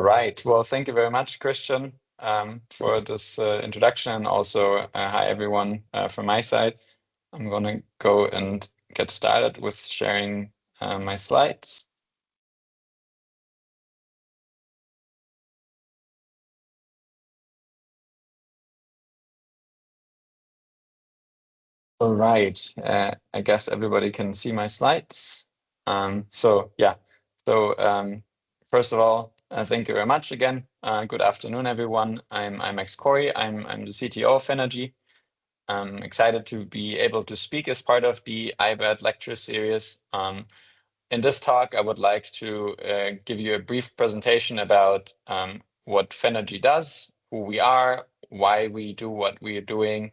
Right. Well, thank you very much, Christian, for this introduction. And also, hi, everyone, from my side. I'm going to go and get started with sharing my slides. All right. I guess everybody can see my slides. Yeah. First of all, thank you very much again. Good afternoon, everyone. I'm Max Corey. I'm the CTO of Phenogy. I'm excited to be able to speak as part of the iBAT lecture series. In this talk, I would like to give you a brief presentation about what Phenogy does, who we are, why we do what we are doing,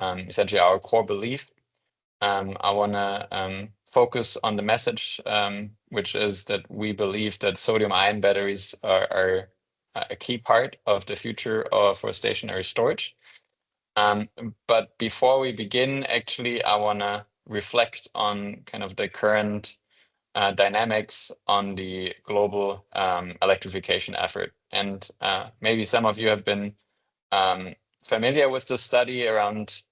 essentially our core belief. I want to focus on the message, which is that we believe that sodium-ion batteries are a key part of the future for stationary storage. But before we begin, actually, I want to reflect on kind of the current dynamics on the global electrification effort. And maybe some of you have been familiar with the study around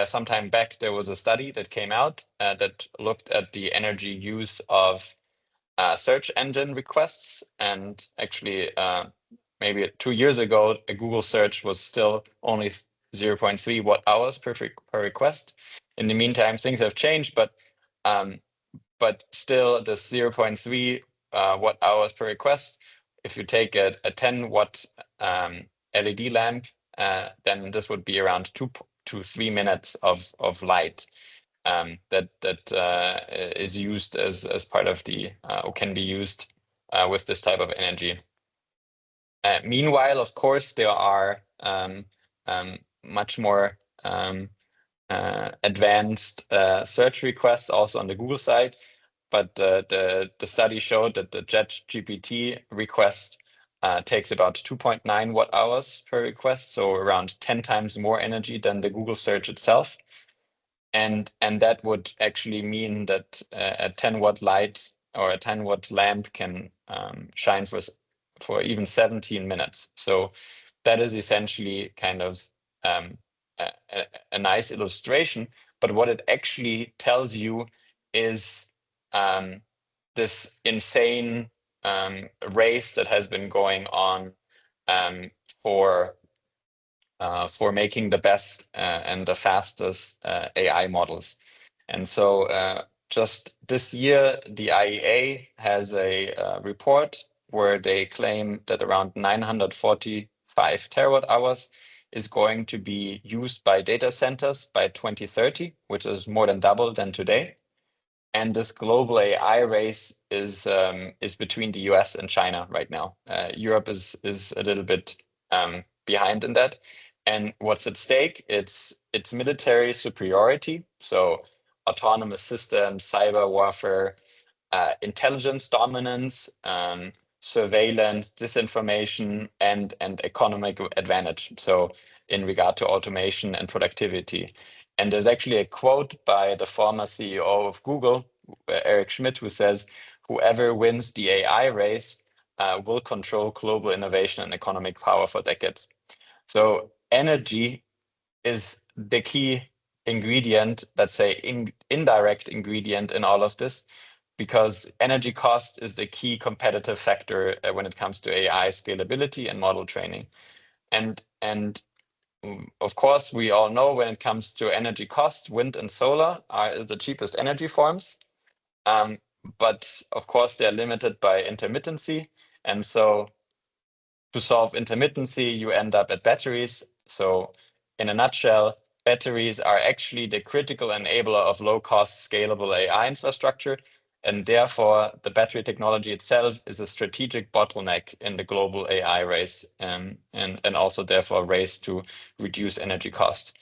some time back. There was a study that came out that looked at the energy use of search engine requests. And actually, maybe 2 years ago, a Google search was still only 0.3 watt hours per request. In the meantime, things have changed, but still this 0.3 watt hours per request, if you take a 10 watt LED lamp, then this would be around 2 to 3 minutes of light that is used as part of the or can be used with this type of energy. Meanwhile, of course, there are much more advanced search requests also on the Google side, but the study showed that the ChatGPT request takes about 2.9 watt hours per request, so around 10 times more energy than the Google search itself. And that would actually mean that a 10 watt light or a 10 watt lamp can shine for even 17 minutes. So that is essentially kind of a nice illustration. But what it actually tells you is this insane race that has been going on for making the best and the fastest AI models. And so just this year, the IEA has a report where they claim that around 945 terawatt hours is going to be used by data centers by 2030, which is more than double than today. And this global AI race is between the US and China right now. Europe is a little bit behind in that. And what's at stake? It's military superiority. So autonomous systems, cyber warfare, intelligence dominance, surveillance, disinformation, and economic advantage. So in regard to automation and productivity. And there's actually a quote by the former CEO of Google, Eric Schmidt, who says, "Whoever wins the AI race will control global innovation and economic power for decades." So energy is the key ingredient, let's say indirect ingredient in all of this, because energy cost is the key competitive factor when it comes to AI scalability and model training. And of course, we all know when it comes to energy cost, wind and solar are the cheapest energy forms. But of course, they're limited by intermittency. And so to solve intermittency, you end up at batteries. So in a nutshell, batteries are actually the critical enabler of low-cost, scalable AI infrastructure. And therefore, the battery technology itself is a strategic bottleneck in the global AI race, and also therefore race to reduce energy cost.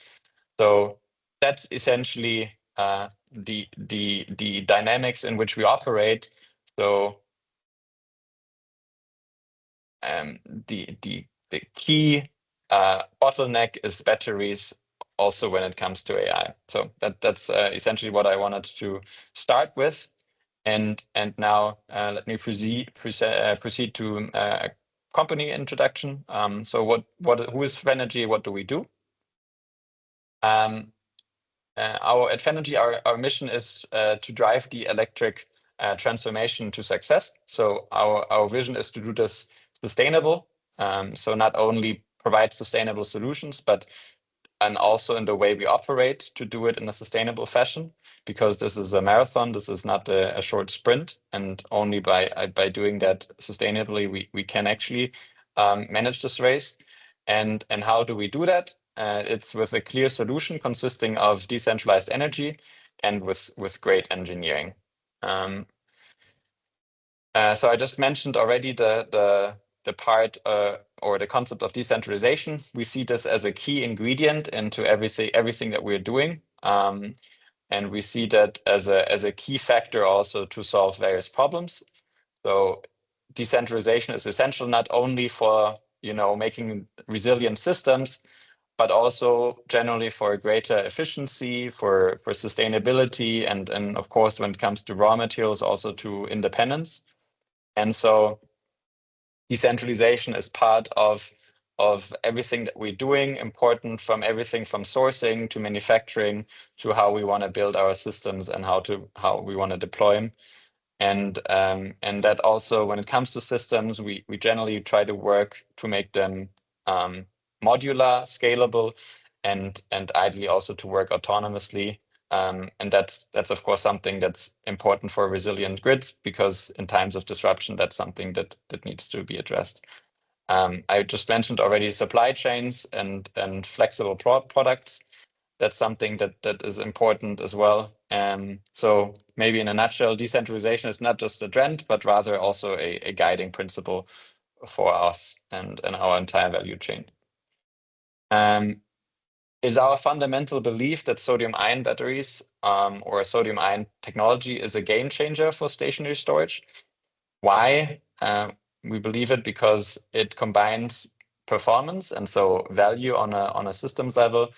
So that's essentially the dynamics in which we operate. So the key bottleneck is batteries also when it comes to AI. So that's essentially what I wanted to start with. And now let me proceed to a company introduction. So who is Phenogy? What do we do? At Phenogy, our mission is to drive the electric transformation to success. So our vision is to do this sustainable. So not only provide sustainable solutions, but and also in the way we operate to do it in a sustainable fashion, because this is a marathon, this is not a short sprint, and only by doing that sustainably we can actually manage this race. And how do we do that? It's with a clear solution consisting of decentralized energy and with great engineering. So I just mentioned already the part or the concept of decentralization. We see this as a key ingredient into everything that we're doing. And we see that as a key factor also to solve various problems. So decentralization is essential not only for making resilient systems, but also generally for greater efficiency, for sustainability, and of course when it comes to raw materials, also to independence. And so decentralization is part of everything that we're doing, important from everything from sourcing to manufacturing to how we want to build our systems and how we want to deploy them. And that also, when it comes to systems, we generally try to work to make them modular, scalable, and ideally also to work autonomously. And that's of course something that's important for resilient grids, because in times of disruption, that's something that needs to be addressed. I just mentioned already supply chains and flexible products. That's something that is important as well. So maybe in a nutshell, decentralization is not just a trend, but rather also a guiding principle for us and our entire value chain. Is our fundamental belief that sodium-ion batteries or sodium-ion technology is a game changer for stationary storage. Why? We believe it because it combines performance and so value on a systems level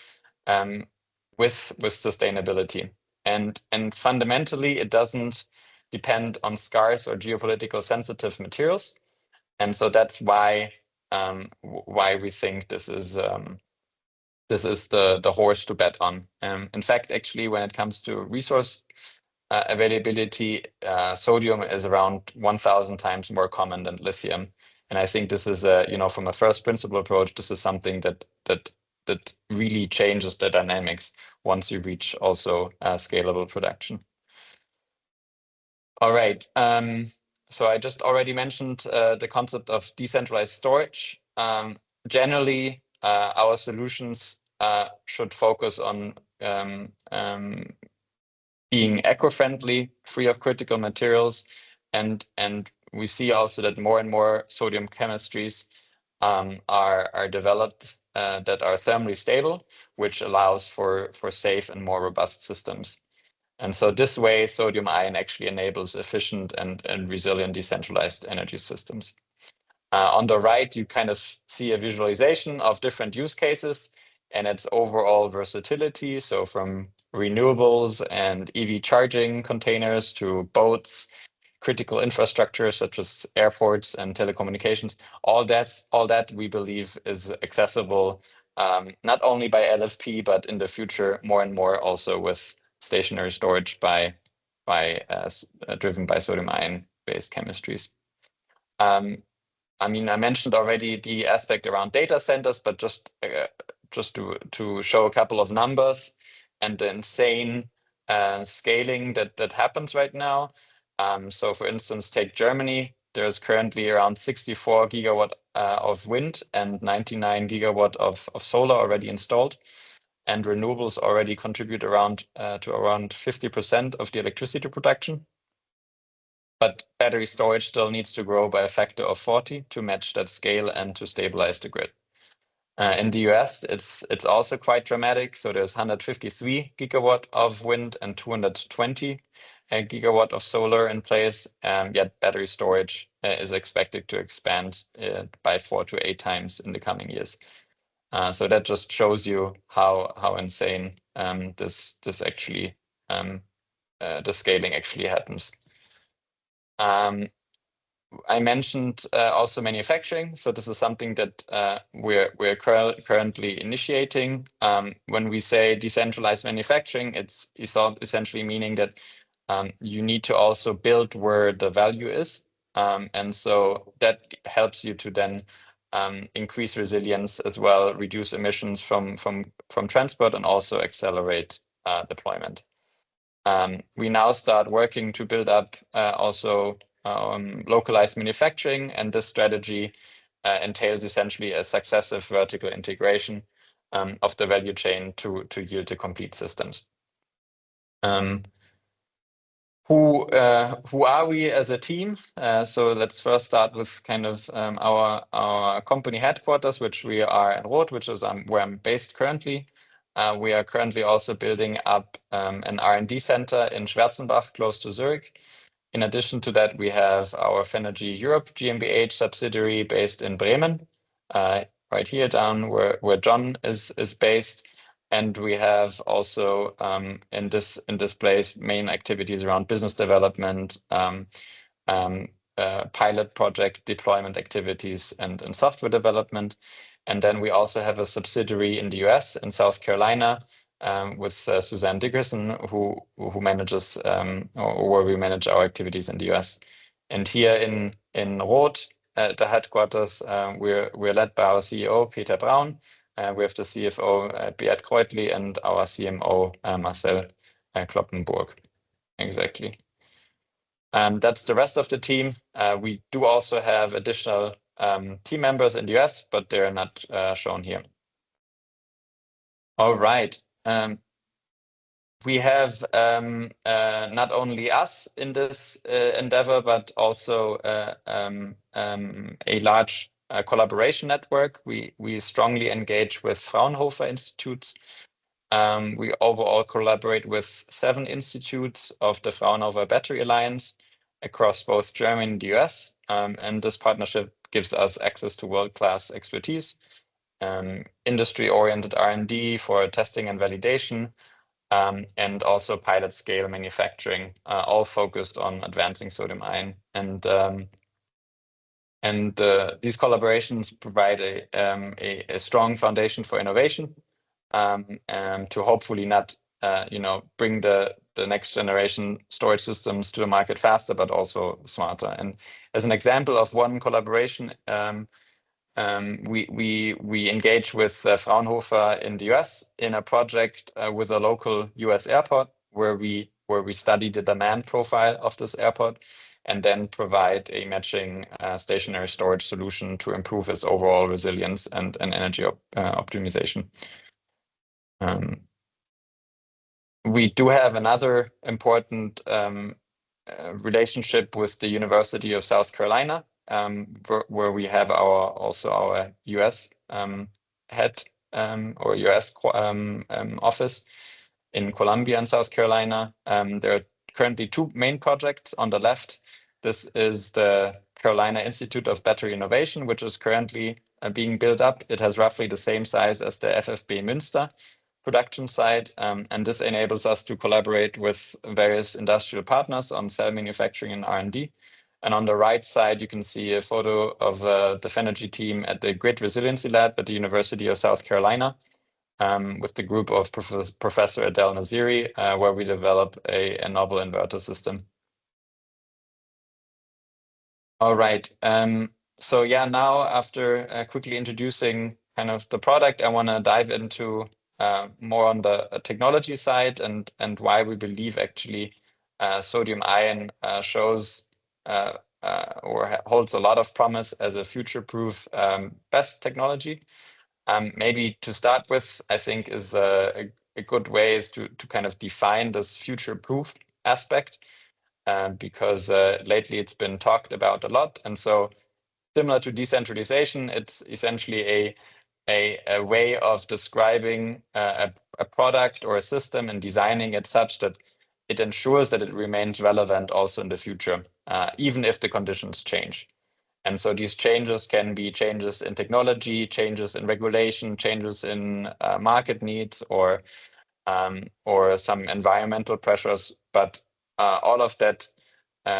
with sustainability. And fundamentally, it doesn't depend on scarce or geopolitical sensitive materials. And so that's why we think this is the horse to bet on. In fact, actually, when it comes to resource availability, sodium is around 1,000 times more common than lithium. And I think this is from a first principle approach, this is something that really changes the dynamics once you reach also scalable production. All right. So I just already mentioned the concept of decentralized storage. Generally, our solutions should focus on being eco-friendly, free of critical materials, and we see also that more and more sodium chemistries are developed that are thermally stable, which allows for safe and more robust systems. And so this way, sodium ion actually enables efficient and resilient decentralized energy systems. On the right, you kind of see a visualization of different use cases and its overall versatility. So from renewables and EV charging containers to boats, critical infrastructure such as airports and telecommunications, all that we believe is accessible not only by LFP, but in the future more and more also with stationary storage driven by sodium ion based chemistries. I mean, I mentioned already the aspect around data centers, but just to show a couple of numbers and the insane scaling that happens right now. So for instance, take Germany. There's currently around 64 gigawatt of wind and 99 gigawatt of solar already installed. And renewables already contribute around 50% of the electricity production. But battery storage still needs to grow by a factor of 40 to match that scale and to stabilize the grid. In the US, it's also quite dramatic. So there's 153 gigawatt of wind and 220 gigawatt of solar in place. Yet battery storage is expected to expand by 4 to 8 times in the coming years. So that just shows you how insane this actually the scaling actually happens. I mentioned also manufacturing. So this is something that we're currently initiating. When we say decentralized manufacturing, it's essentially meaning that you need to also build where the value is. And so that helps you to then increase resilience as well, reduce emissions from transport, and also accelerate deployment. We now start working to build up also localized manufacturing, and this strategy entails essentially a successive vertical integration of the value chain to yield the complete systems. Who are we as a team? So let's first start with kind of our company headquarters, which we are in Roth, which is where I'm based currently. We are currently also building up an R&D center in Schwarzenbach, close to Zurich. In addition to that, we have our Phenogy Europe GmbH subsidiary based in Bremen, right here down where John is based. And we have also in this place main activities around business development, pilot project deployment activities, and software development. And then we also have a subsidiary in the US, in South Carolina, with Suzanne Dickerson, who manages or where we manage our activities in the US. And here in Roth, at the headquarters, we're led by our CEO Peter Braun. We have the CFO Beat Kreutli and our CMO Marcel Kloppenburg. Exactly. That's the rest of the team. We do also have additional team members in the US, but they're not shown here. All right. We have not only us in this endeavor, but also a large collaboration network. We strongly engage with Fraunhofer institutes. We overall collaborate with 7 institutes of the Fraunhofer Battery Alliance across both Germany and the US. And this partnership gives us access to world-class expertise, industry-oriented R&D for testing and validation, and also pilot scale manufacturing, all focused on advancing sodium-ion. And these collaborations provide a strong foundation for innovation, and to hopefully not bring the next generation storage systems to the market faster, but also smarter. And as an example of one collaboration, we engage with Fraunhofer in the US in a project with a local US airport where we study the demand profile of this airport and then provide a matching stationary storage solution to improve its overall resilience and energy optimization. We do have another important relationship with the University of South Carolina, where we have our US head or US office in Columbia in South Carolina. There are currently 2 main projects on the left. This is the Carolina Institute of Battery Innovation, which is currently being built up. It has roughly the same size as the FFB Münster production site, and this enables us to collaborate with various industrial partners on cell manufacturing and R&D. And on the right side, you can see a photo of the Phenogy team at the Grid Resiliency Lab at the University of South Carolina, with the group of Professor Adel Naziri, where we develop a novel inverter system. All right. So yeah, now after quickly introducing kind of the product, I want to dive into more on the technology side and why we believe actually sodium-ion shows or holds a lot of promise as a future-proof BESS technology. Maybe to start with, I think is a good way is to kind of define this future-proof aspect, because lately it's been talked about a lot. And so similar to decentralization, it's essentially a way of describing a product or a system and designing it such that it ensures that it remains relevant also in the future, even if the conditions change. And so these changes can be changes in technology, changes in regulation, changes in market needs, or some environmental pressures. But all of that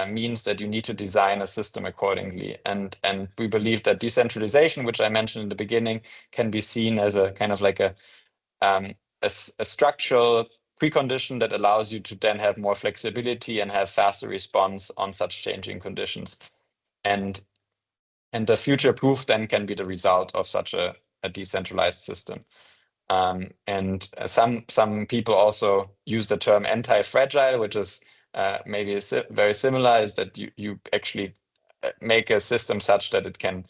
means that you need to design a system accordingly. And we believe that decentralization, which I mentioned in the beginning, can be seen as a kind of like a structural precondition that allows you to then have more flexibility and have faster response on such changing conditions. And the future proof then can be the result of such a decentralized system. And some people also use the term anti-fragile, which is maybe very similar, is that you actually make a system such that it can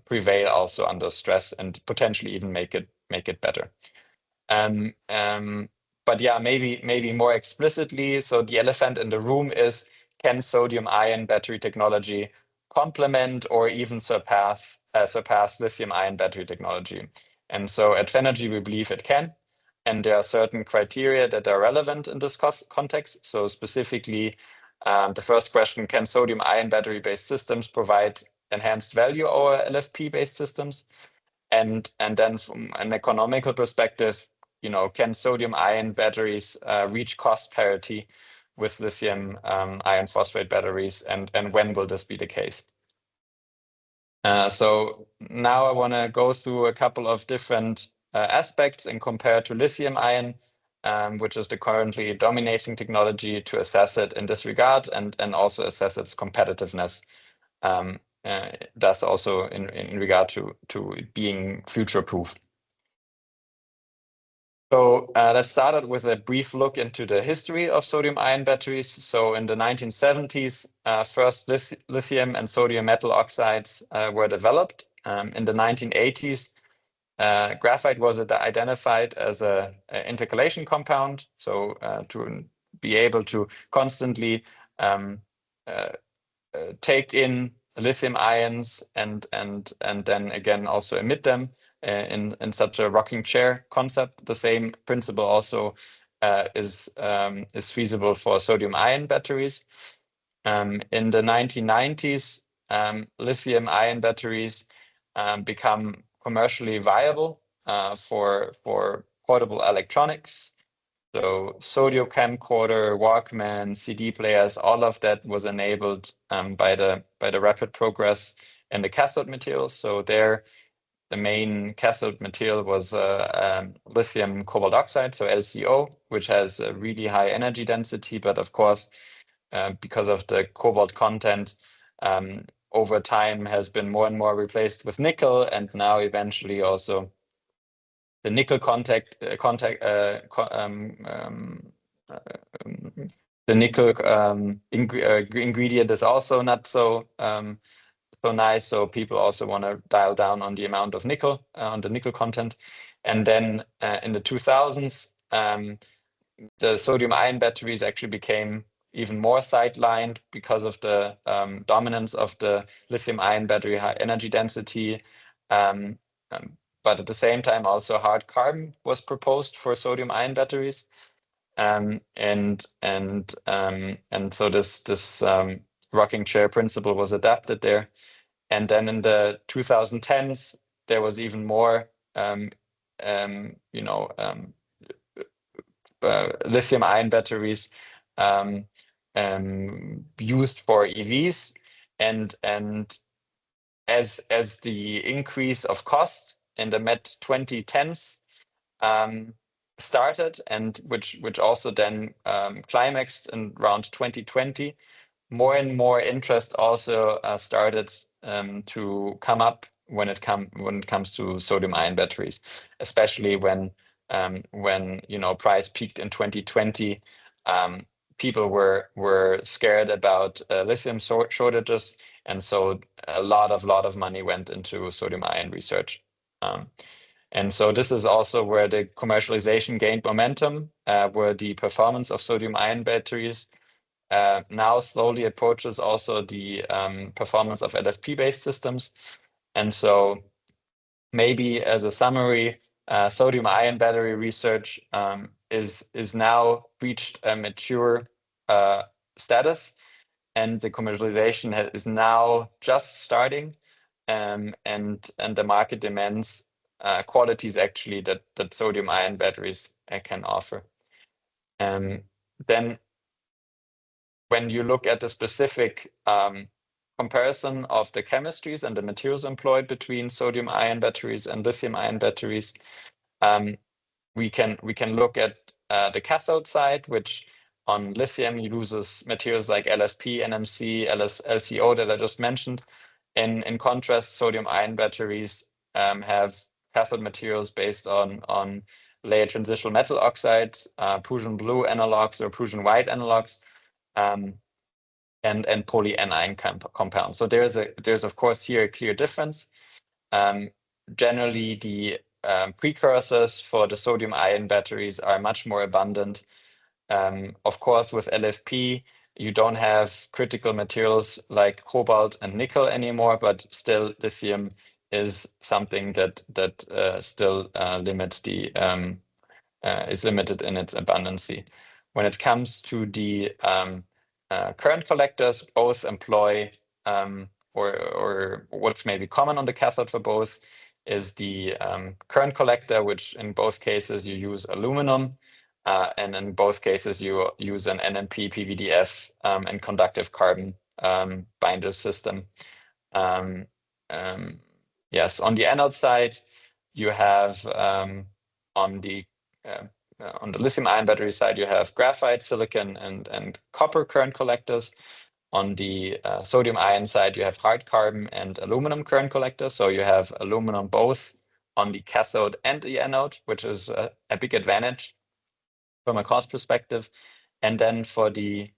prevail also under stress and potentially even make it better. But yeah, maybe more explicitly, so the elephant in the room is, can sodium-ion battery technology complement or even surpass lithium-ion battery technology? And so at Phenogy, we believe it can. And there are certain criteria that are relevant in this context. So specifically, the first question, can sodium-ion battery-based systems provide enhanced value over LFP-based systems? And then from an economical perspective, can sodium-ion batteries reach cost parity with lithium iron phosphate batteries, and when will this be the case? So now I want to go through a couple of different aspects and compare to lithium ion, which is the currently dominating technology, to assess it in this regard and also assess its competitiveness. Thus also in regard to being future-proof. So let's start out with a brief look into the history of sodium-ion batteries. So in the 1970s, first lithium and sodium metal oxides were developed. In the 1980s, graphite was identified as an intercalation compound. So to be able to constantly take in lithium ions and then again also emit them in such a rocking chair concept. The same principle also is feasible for sodium ion batteries. In the 1990s, lithium ion batteries become commercially viable for portable electronics. So Sodio camcorder, Walkman, CD players, all of that was enabled by the rapid progress in the cathode materials. So there, the main cathode material was lithium cobalt oxide, so LCO, which has a really high energy density, but of course, because of the cobalt content, over time has been more and more replaced with nickel, and now eventually also the nickel the nickel ingredient is also not so nice. So people also want to dial down on the amount of nickel, on the nickel content. And then in the 2000s, the sodium ion batteries actually became even more sidelined because of the dominance of the lithium ion battery high energy density. But at the same time, also hard carbon was proposed for sodium ion batteries. And so this rocking chair principle was adapted there. And then in the 2010s, there was even more lithium ion batteries used for EVs, and as the increase of cost in the mid 2010s started, and which also then climaxed in around 2020, more and more interest also started to come up when it comes to sodium ion batteries, especially when price peaked in 2020. People were scared about lithium shortages, and so a lot of money went into sodium ion research. And so this is also where the commercialization gained momentum, where the performance of sodium ion batteries now slowly approaches also the performance of LFP-based systems. And so maybe as a summary, sodium ion battery research is now reached a mature status, and the commercialization is now just starting, and the market demands qualities actually that sodium ion batteries can offer. Then when you look at the specific comparison of the chemistries and the materials employed between sodium-ion batteries and lithium-ion batteries, we can look at the cathode side, which on lithium uses materials like LFP, NMC, LCO that I just mentioned. In contrast, sodium-ion batteries have cathode materials based on layered transitional metal oxides, Prussian blue analogs or Prussian white analogs, and polyanion compounds. So there's of course here a clear difference. Generally, the precursors for the sodium-ion batteries are much more abundant. Of course, with LFP, you don't have critical materials like cobalt and nickel anymore, but still lithium is something that still limits the is limited in its abundancy. When it comes to the current collectors, both employ or what's maybe common on the cathode for both is the current collector, which in both cases you use aluminum, and in both cases you use an NMP, PVDF, and conductive carbon binder system. Yes, on the anode side, you have on the lithium-ion battery side, you have graphite, silicon, and copper current collectors. On the sodium-ion side, you have hard carbon and aluminum current collectors. So you have aluminum both on the cathode and the anode, which is a big advantage from a cost perspective. And then for the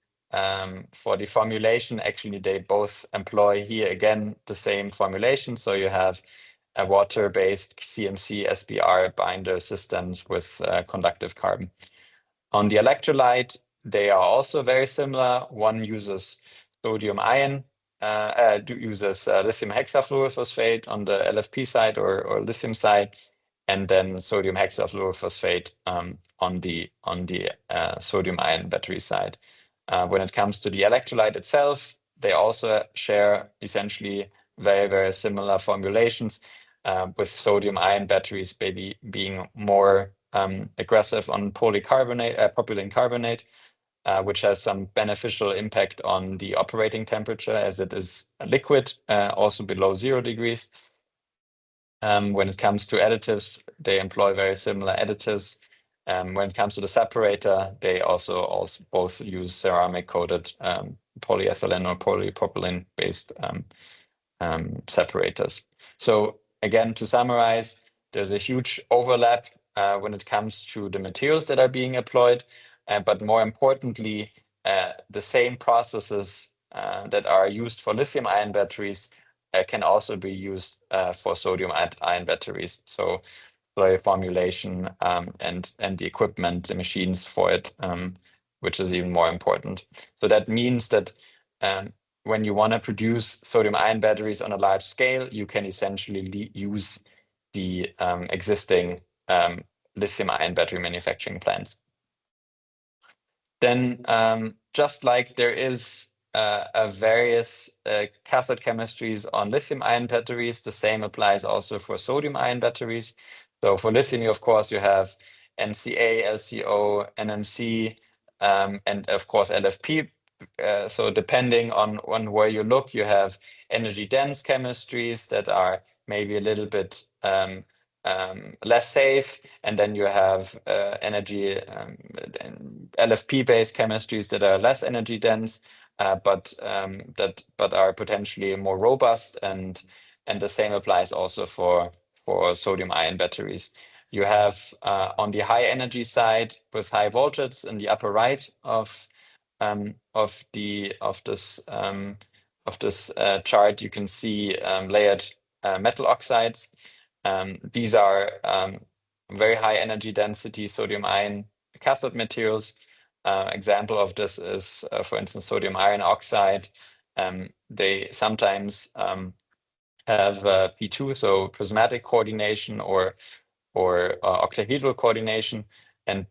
formulation, actually, they both employ here again the same formulation. So you have a water-based CMC SBR binder systems with conductive carbon. On the electrolyte, they are also very similar. One uses sodium-ion, uses lithium hexafluorophosphate on the LFP side or lithium side, and then sodium hexafluorophosphate on the sodium-ion battery side. When it comes to the electrolyte itself, they also share essentially very, very similar formulations, with sodium-ion batteries maybe being more aggressive on propylene carbonate, which has some beneficial impact on the operating temperature as it is a liquid, also below 0 degrees. When it comes to additives, they employ very similar additives. When it comes to the separator, they also both use ceramic-coated polyethylene or polypropylene-based separators. So again, to summarize, there's a huge overlap when it comes to the materials that are being employed, but more importantly, the same processes that are used for lithium-ion batteries can also be used for sodium-ion batteries. So slurry formulation and the equipment, the machines for it, which is even more important. So that means that when you want to produce sodium-ion batteries on a large scale, you can essentially use the existing lithium-ion battery manufacturing plants. Then, just like there is various cathode chemistries on lithium-ion batteries, the same applies also for sodium-ion batteries. So for lithium, of course, you have NCA, LCO, NMC, and of course LFP. So depending on where you look, you have energy-dense chemistries that are maybe a little bit less safe, and then you have LFP-based chemistries that are less energy dense, but are potentially more robust, and the same applies also for sodium-ion batteries. You have on the high energy side with high voltage in the upper right of this chart, you can see layered metal oxides. These are very high energy density sodium-ion cathode materials. Example of this is, for instance, sodium iron oxide. They sometimes have P2, so prismatic coordination or octahedral coordination, and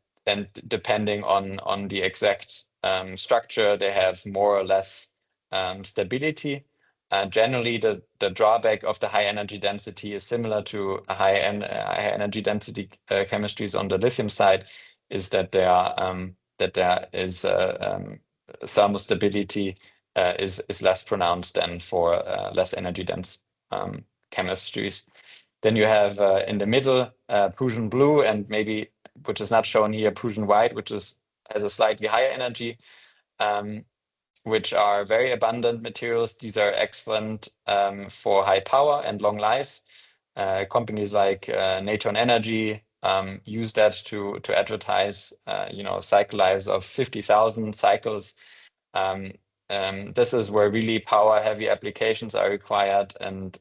depending on the exact structure, they have more or less stability. Generally, the drawback of the high energy density is similar to high energy density chemistries on the lithium side, is that there is thermal stability is less pronounced than for less energy dense chemistries. Then you have in the middle Prussian blue, and maybe, which is not shown here, Prussian white, which has a slightly higher energy, which are very abundant materials. These are excellent for high power and long life. Companies like Natron Energy use that to advertise, cycle lives of 50,000 cycles. This is where really power-heavy applications are required, and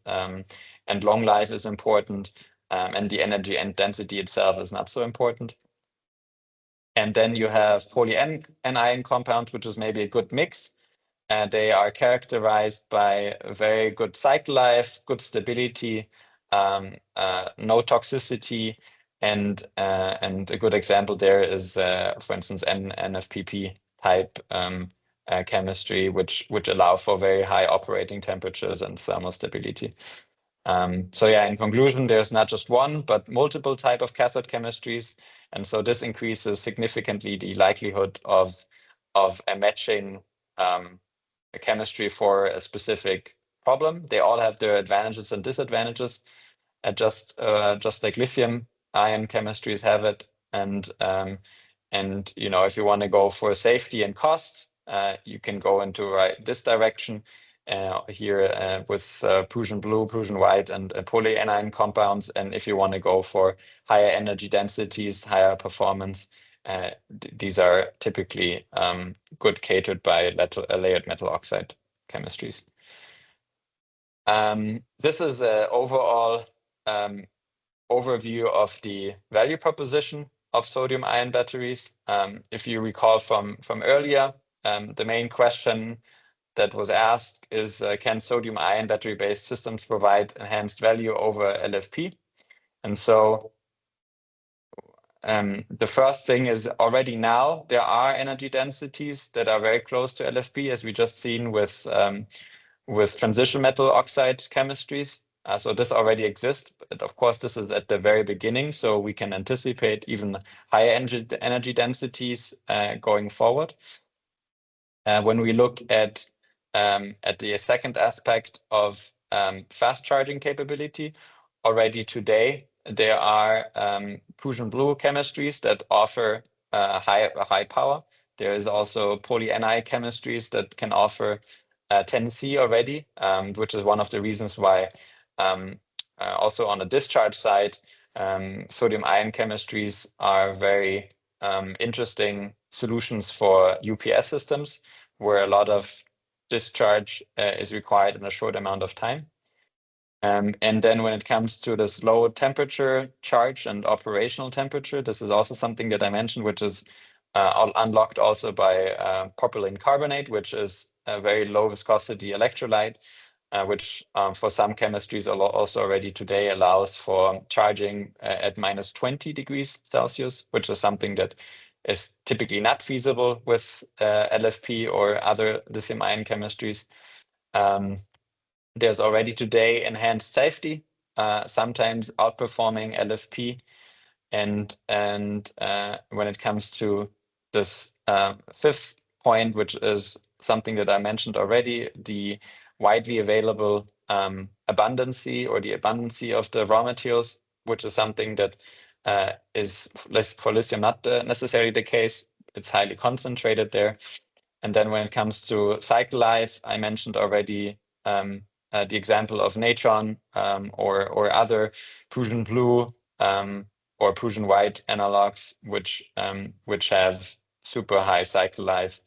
long life is important, and the energy and density itself is not so important. And then you have polyanion compounds, which is maybe a good mix. They are characterized by very good cycle life, good stability, no toxicity, and a good example there is, for instance, NFPP type chemistry, which allow for very high operating temperatures and thermal stability. So yeah, in conclusion, there's not just one, but multiple type of cathode chemistries, and so this increases significantly the likelihood of a matching a chemistry for a specific problem. They all have their advantages and disadvantages, just like lithium ion chemistries have it. And if you want to go for safety and costs, you can go into this direction here with Prussian blue, Prussian white, and polyanion compounds. And if you want to go for higher energy densities, higher performance, these are typically good catered by layered metal oxide chemistries. This is an overall overview of the value proposition of sodium-ion batteries. If you recall from earlier, the main question that was asked is, can sodium-ion battery-based systems provide enhanced value over LFP? And so the first thing is, already now there are energy densities that are very close to LFP, as we just seen with transition metal oxide chemistries. So this already exists, but of course this is at the very beginning, so we can anticipate even higher energy densities going forward. When we look at the second aspect of fast charging capability, already today there are Prussian blue chemistries that offer high power. There is also polyanion chemistries that can offer 10C already, which is one of the reasons why also on the discharge side, sodium-ion chemistries are very interesting solutions for UPS systems, where a lot of discharge is required in a short amount of time. And then when it comes to this low temperature charge and operational temperature, this is also something that I mentioned, which is unlocked also by propylene carbonate, which is a very low viscosity electrolyte, which for some chemistries also already today allows for charging at minus 20 degrees Celsius, which is something that is typically not feasible with LFP or other lithium-ion chemistries. There's already today enhanced safety, sometimes outperforming LFP. And when it comes to this fifth point, which is something that I mentioned already, the widely available abundancy of the raw materials, which is something that is for lithium not necessarily the case. It's highly concentrated there. And then when it comes to cycle life, I mentioned already the example of Natron or other Prussian blue or Prussian white analogs, which have super high cycle life.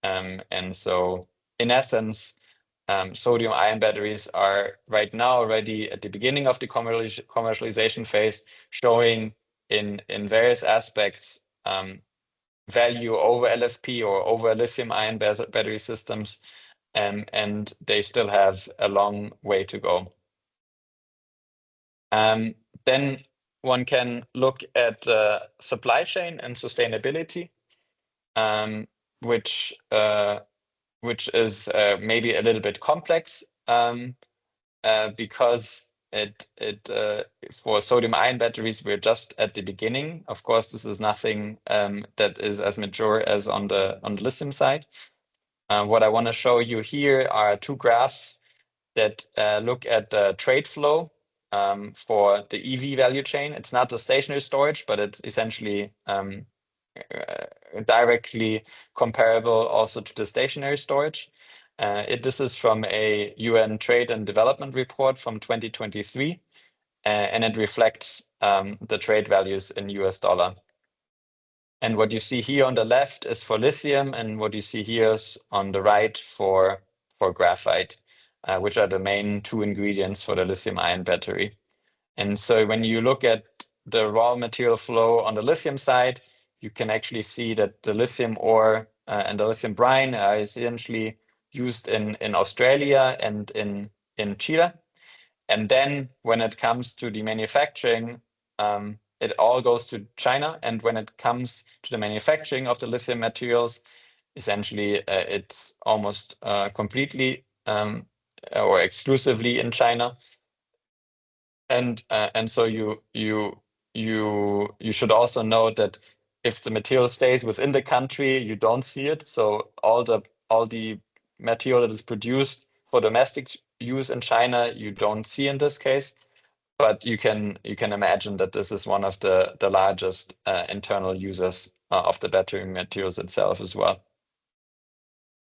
And so in essence, sodium-ion batteries are right now already at the beginning of the commercialization phase, showing in various aspects value over LFP or over lithium-ion battery systems, and they still have a long way to go. Then one can look at supply chain and sustainability, which is maybe a little bit complex because for sodium-ion batteries, we're just at the beginning. Of course, this is nothing that is as mature as on the lithium side. What I want to show you here are two graphs that look at the trade flow for the EV value chain. It's not the stationary storage, but it's essentially directly comparable also to the stationary storage. This is from a UN Trade and Development report from 2023, and it reflects the trade values in US dollar. And what you see here on the left is for lithium, and what you see here is on the right for graphite, which are the main two ingredients for the lithium-ion battery. And so when you look at the raw material flow on the lithium side, you can actually see that the lithium ore and the lithium brine are essentially used in Australia and in Chile. And then when it comes to the manufacturing, it all goes to China. And when it comes to the manufacturing of the lithium materials, essentially it's almost completely or exclusively in China. And so you should also know that if the material stays within the country, you don't see it. So all the material that is produced for domestic use in China, you don't see in this case. But you can imagine that this is one of the largest internal users of the battery materials itself as well.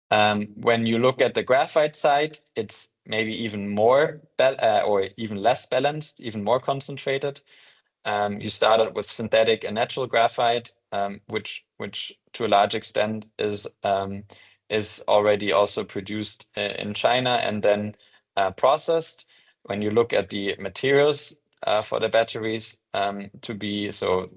When you look at the graphite side, it's maybe even more or even less balanced, even more concentrated. You started with synthetic and natural graphite, which to a large extent is already also produced in China and then processed. When you look at the materials for the batteries to be so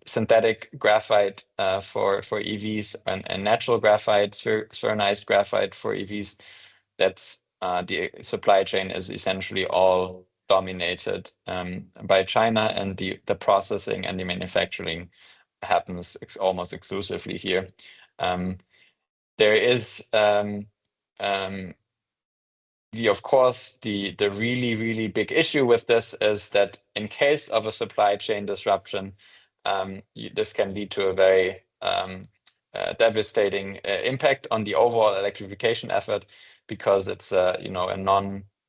synthetic graphite for EVs and natural graphite, spheronized graphite for EVs, that's the supply chain is essentially all dominated by China, and the processing and the manufacturing happens almost exclusively here. There is of course, the really big issue with this is that in case of a supply chain disruption, this can lead to a very devastating impact on the overall electrification effort, because it's a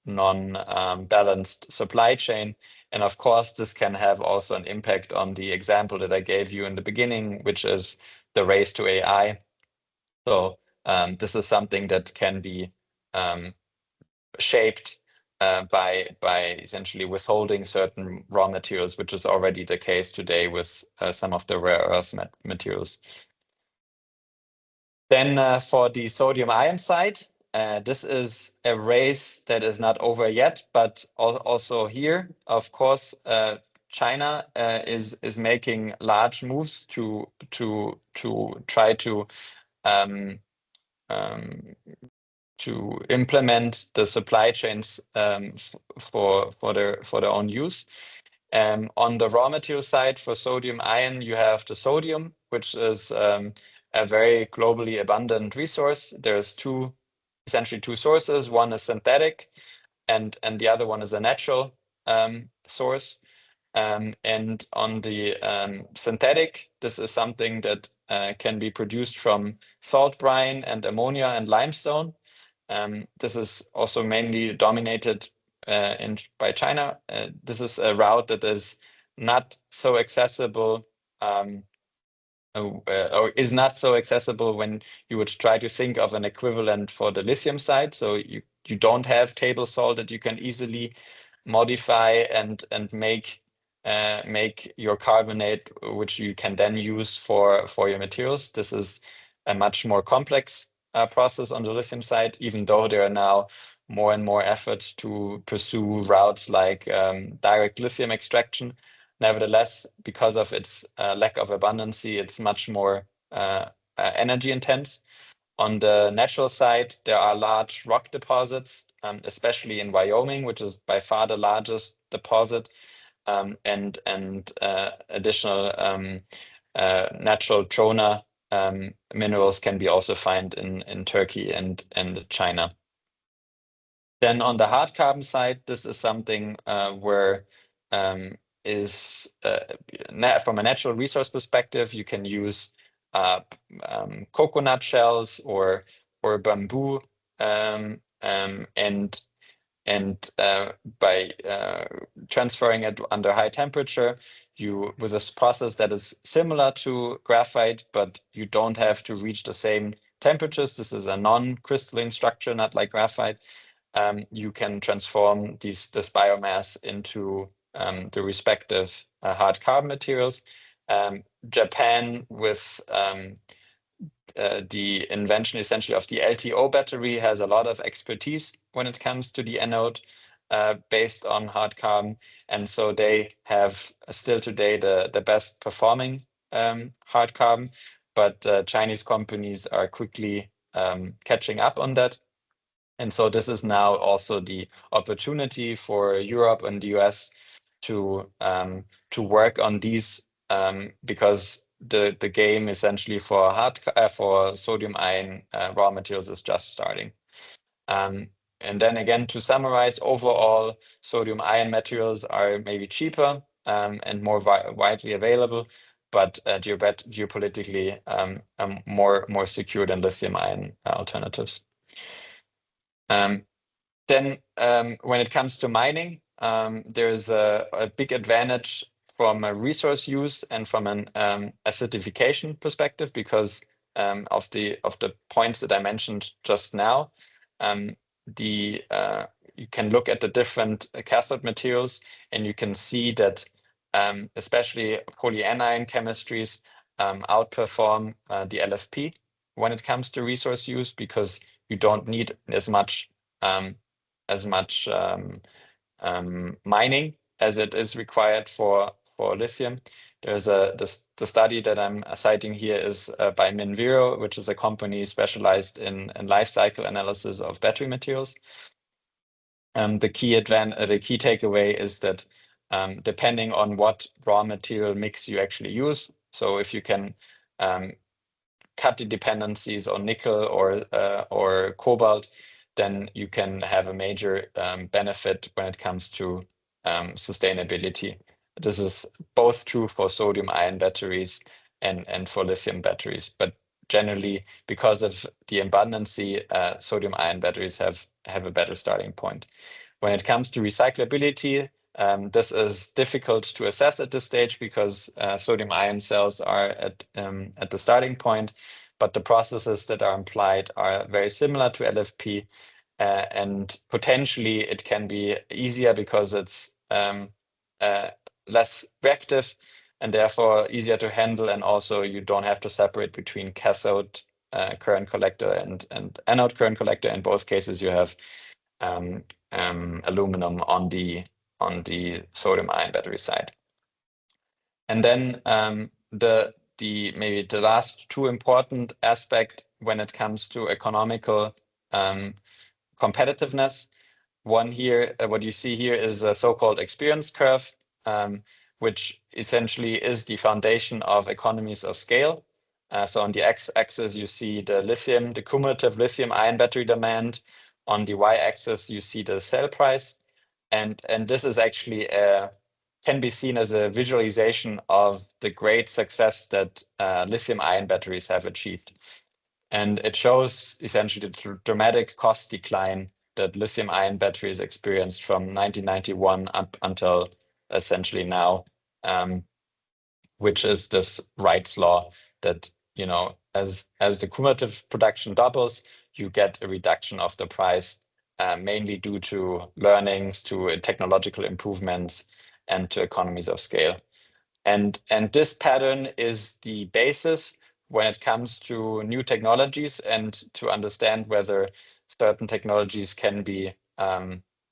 non-balanced supply chain. And of course, this can have also an impact on the example that I gave you in the beginning, which is the race to AI. So this is something that can be shaped by essentially withholding certain raw materials, which is already the case today with some of the rare earth materials. Then for the sodium ion side, this is a race that is not over yet, but also here, of course, China is making large moves to try to implement the supply chains for their own use. On the raw material side for sodium ion, you have the sodium, which is a very globally abundant resource. There's essentially two sources. One is synthetic, and the other one is a natural source. And on the synthetic, this is something that can be produced from salt brine and ammonia and limestone. This is also mainly dominated by China. This is a route that is not so accessible or is not so accessible when you would try to think of an equivalent for the lithium side. So you don't have table salt that you can easily modify and make your carbonate, which you can then use for your materials. This is a much more complex process on the lithium side, even though there are now more and more efforts to pursue routes like direct lithium extraction. Nevertheless, because of its lack of abundancy, it's much more energy intense. On the natural side, there are large rock deposits, especially in Wyoming, which is by far the largest deposit, and additional natural trona minerals can be also found in Turkey and China. Then on the hard carbon side, this is something where from a natural resource perspective, you can use coconut shells or bamboo, and by transferring it under high temperature, you with this process that is similar to graphite, but you don't have to reach the same temperatures. This is a non-crystalline structure, not like graphite. You can transform this biomass into the respective hard carbon materials. Japan, with the invention essentially of the LTO battery, has a lot of expertise when it comes to the anode based on hard carbon. And so they have still today the best performing hard carbon, but Chinese companies are quickly catching up on that. And so this is now also the opportunity for Europe and the US to work on these, because the game essentially for for sodium ion raw materials is just starting. And then again, to summarize, overall, sodium ion materials are maybe cheaper and more widely available, but geopolitically more secure than lithium ion alternatives. Then when it comes to mining, there's a big advantage from a resource use and from an acidification perspective, because of the points that I mentioned just now. You can look at the different cathode materials, and you can see that especially polyanion chemistries outperform the LFP when it comes to resource use, because you don't need as much mining as it is required for lithium. There's the study that I'm citing here is by Minviro, which is a company specialized in life cycle analysis of battery materials. The key takeaway is that depending on what raw material mix you actually use, so if you can cut the dependencies on nickel or cobalt, then you can have a major benefit when it comes to sustainability. This is both true for sodium ion batteries and for lithium batteries. But generally, because of the abundancy, sodium ion batteries have a better starting point. When it comes to recyclability, this is difficult to assess at this stage because sodium ion cells are at the starting point, but the processes that are applied are very similar to LFP, and potentially it can be easier because it's less reactive and therefore easier to handle, and also you don't have to separate between cathode current collector and anode current collector. In both cases, you have aluminum on the sodium ion battery side. And then maybe the last two important aspect when it comes to economical competitiveness. One here, what you see here is a so-called experience curve, which essentially is the foundation of economies of scale. So on the x-axis, you see the cumulative lithium ion battery demand. On the y-axis, you see the cell price. And this is actually can be seen as a visualization of the great success that lithium ion batteries have achieved. And it shows essentially the dramatic cost decline that lithium ion batteries experienced from 1991 up until essentially now, which is this Wright's law that, as the cumulative production doubles, you get a reduction of the price, mainly due to learnings, to technological improvements, and to economies of scale. And this pattern is the basis when it comes to new technologies and to understand whether certain technologies can be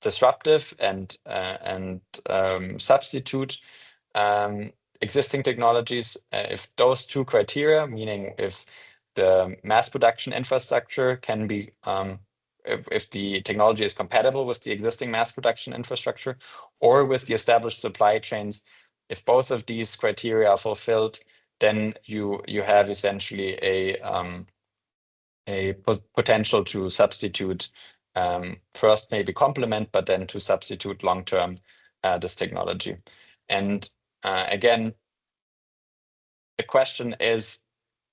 disruptive and substitute existing technologies. If those two criteria, meaning if the mass production infrastructure can be, if the technology is compatible with the existing mass production infrastructure or with the established supply chains, if both of these criteria are fulfilled, then you have essentially a potential to substitute, first maybe complement, but then to substitute long-term this technology. And again, the question is,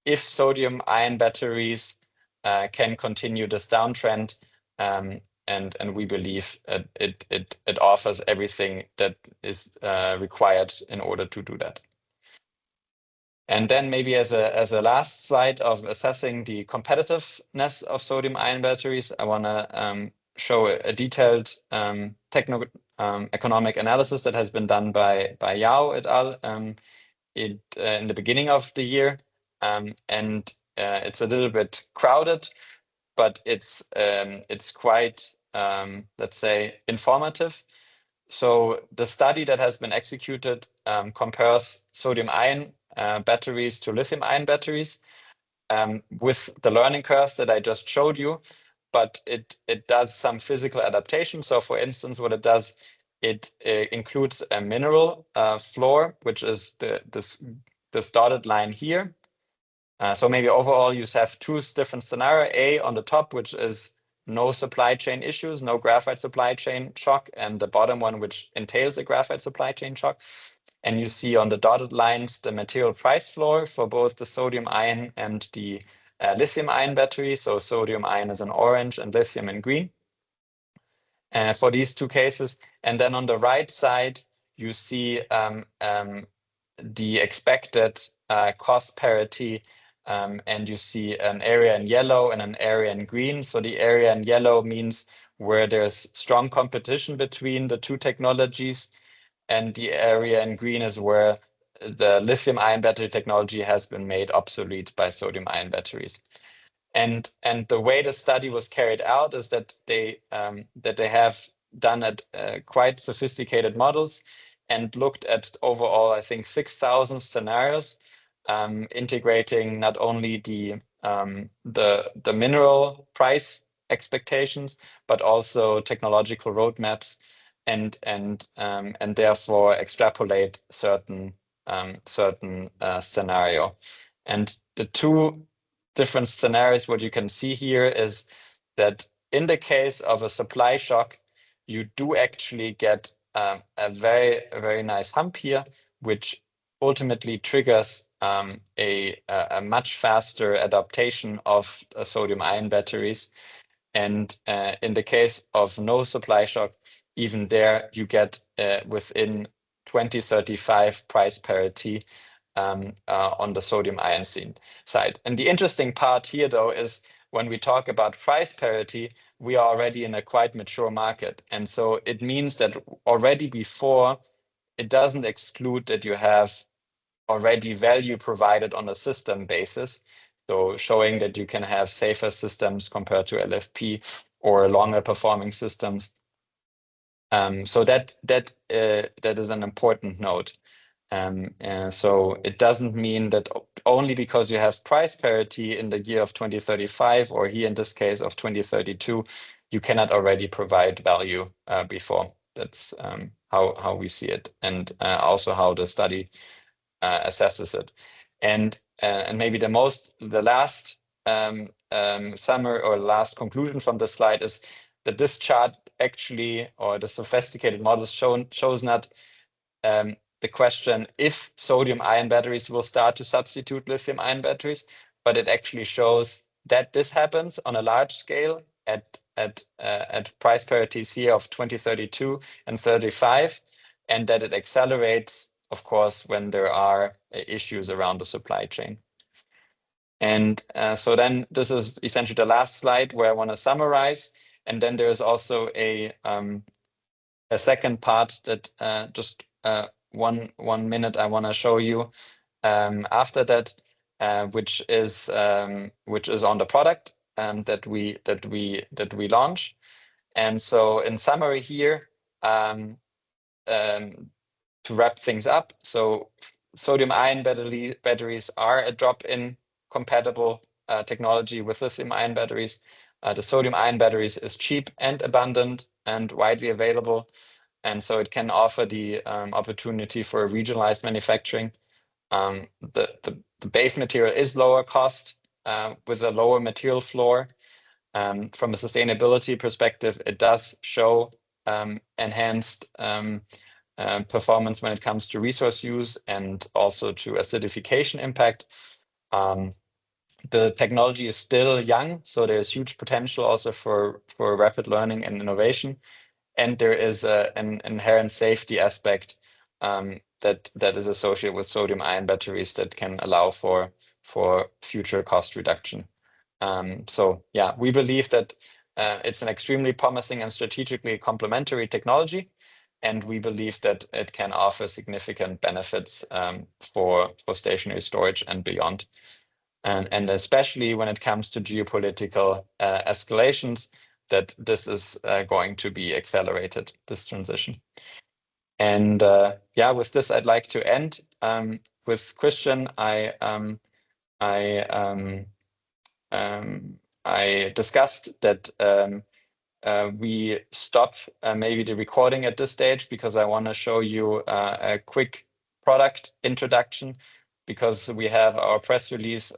if sodium-ion batteries can continue this downtrend, and we believe it offers everything that is required in order to do that. And then maybe as a last slide of assessing the competitiveness of sodium-ion batteries, I want to show a detailed economic analysis that has been done by Yao et al. In the beginning of the year, and it's a little bit crowded, but it's quite let's say informative. So the study that has been executed compares sodium-ion batteries to lithium-ion batteries with the learning curves that I just showed you, but it does some physical adaptation. So for instance, what it does, it includes a mineral floor, which is this dotted line here. So maybe overall you have two different scenarios, A on the top, which is no supply chain issues, no graphite supply chain shock, and the bottom one, which entails a graphite supply chain shock. And you see on the dotted lines the material price floor for both the sodium-ion and the lithium-ion battery. So sodium-ion is in orange and lithium in green for these two cases. And then on the right side, you see the expected cost parity, and you see an area in yellow and an area in green. So the area in yellow means where there's strong competition between the two technologies, and the area in green is where the lithium-ion battery technology has been made obsolete by sodium-ion batteries. And the way the study was carried out is that they have done quite sophisticated models and looked at overall, I think, 6,000 scenarios, integrating not only the mineral price expectations, but also technological roadmaps, and therefore extrapolate certain scenario. And the two different scenarios, what you can see here is that in the case of a supply shock, you do actually get a very nice hump here, which ultimately triggers a much faster adaptation of sodium-ion batteries. And in the case of no supply shock, even there you get within 2035 price parity on the sodium-ion side. And the interesting part here, though, is when we talk about price parity, we are already in a quite mature market. And so it means that already before, it doesn't exclude that you have already value provided on a system basis. So showing that you can have safer systems compared to LFP or longer performing systems. So that is an important note. So it doesn't mean that only because you have price parity in the year of 2035, or here in this case of 2032, you cannot already provide value before. That's how we see it, and also how the study assesses it. And maybe the last summary or last conclusion from the slide is that this chart actually, or the sophisticated models shows not the question if sodium-ion batteries will start to substitute lithium-ion batteries, but it actually shows that this happens on a large scale at price parities here of 2032 and 35, and that it accelerates, of course, when there are issues around the supply chain. And so then this is essentially the last slide where I want to summarize. And then there's also a second part that just one minute I want to show you after that, which is on the product that we launch. And so in summary here, to wrap things up, so sodium-ion batteries are a drop-in compatible technology with lithium-ion batteries. The sodium-ion batteries is cheap and abundant and widely available, and so it can offer the opportunity for regionalized manufacturing. The base material is lower cost with a lower material floor. From a sustainability perspective, it does show enhanced performance when it comes to resource use and also to acidification impact. The technology is still young, so there's huge potential also for rapid learning and innovation. And there is an inherent safety aspect that is associated with sodium-ion batteries that can allow for future cost reduction. So yeah, we believe that it's an extremely promising and strategically complementary technology, and we believe that it can offer significant benefits for stationary storage and beyond. And especially when it comes to geopolitical escalations, that this is going to be accelerated, this transition. And yeah, with this, I'd like to end. With Christian, I discussed that we stop maybe the recording at this stage because I want to show you a quick product introduction, because we have our press release